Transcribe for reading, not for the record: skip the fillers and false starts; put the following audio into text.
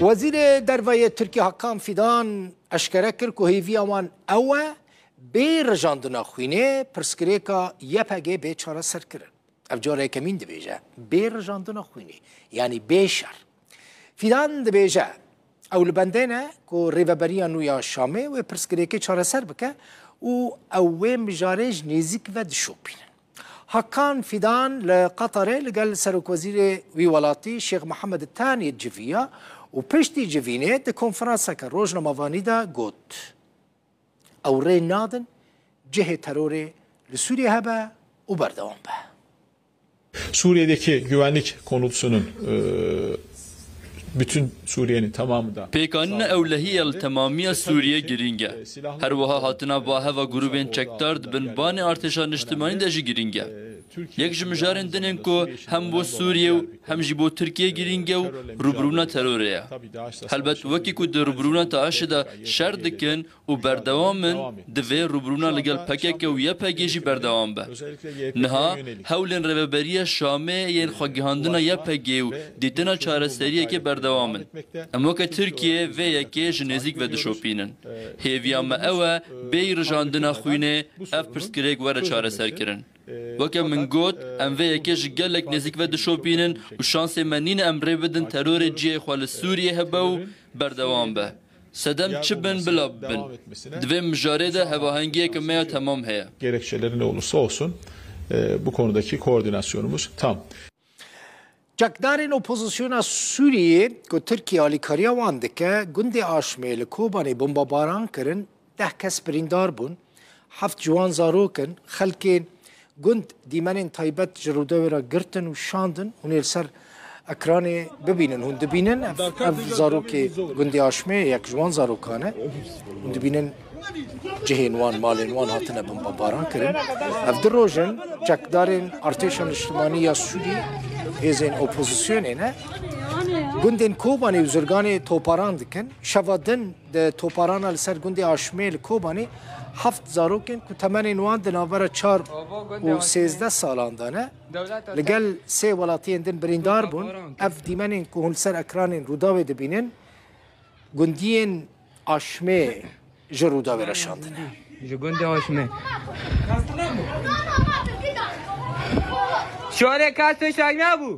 وزیر درویه ترکیه حکام فیدان اشکره کرد که هیوی آمان اوه بی رجاندنا خوینه پرسکریکا یپگه بی چاره سر کرن. افجاره کمین دبیجه بی رجاندنا خوینه یعنی بی شر. فیدان دبیجه اول بندنه که ریوبریا نویا شامه و پرسکریکی چاره سر بکه و اوه مجارج نزیک و دشوپینن. حکان فیدان لقطره لقال سروک وزیر ویولاتی شیخ محمد الثاني الجفیه و پشتی جوینه ده کنفرانسه که روزنامه‌وانی دا گوت او ری نادن جه terörü لسوریه هبه و بردوام به. Suriye'deki güvenlik konusunun bütün Suriye'nin tamamı da پیکانین اولهی تمامی سوریه گرینگه. هر وها هاتنا با هوا گروبین چکتار دبن بان ارتشان اجتماعی دجی گرینگه. یک جمجارن دنن کو هم بو سوریه و هم جبو ترکیه گرینگه و روبرونا تروریه. البته وکی کو در روبرونا تاشدا شر دکن و بردوامن دوی روبرونا لگل پکک و یا پگیجی بردوام به. نها هولن رهبری شامه ین خواهندنا یا پگی و دیتنا چاره سریه که بردوامن. اما که ترکیه و یکی جنزیک و دشوپینن. هیویام اوه بی رجاندنا خوینه اف پرسکریک وره چاره سر کرن. وکه من گوت ام و یکیش گلک نزیک و دشوپینن و شانس منین امره بدن ترور جیه خوال سوریه هبه و بردوام به. Sedem çibin bilabin. Dve müjarede hevahengiye kemeye tamam heye. Gerekçeleri ne olursa olsun bu konudaki koordinasyonumuz tam. Cakdarên opozisyona Sûriyê ku Tirkiye alîkariya wan dike gundê Aşmê li Kobanê bombabaran kirin 10 kes birîndar bûn, 7 ciwan zarokin, xelkên gund dîmenên taybet ji rûdewê re girtin û şandin hûn ê li ser ekranê bibînin. Hûn dibînin ev zarokê gundê Aşmê yek ji wan zarokan e. Hûn dibînin cihên wan malên wan hatine bombabaran kirin. Ev di rojin cakdarên artêşa niştimaniya Sûrî hêzên opozisyonê ne gundên Kobanê û Zirganê toparan dikin. Şeva din di toparana li ser gundê Aşmê li Kobanê 7 zarokên ku temenên wan di navbera 4 û 13 salan de ne li gel sê welatiyên din birîndar bûn. Ev dîmenên ku hûn li ser ekranên Rûdawê dibînin gundiyên Aşmê ji Rûdawê re şandine. Ji gundê Aşmê. شوره کاستو شاگ نبو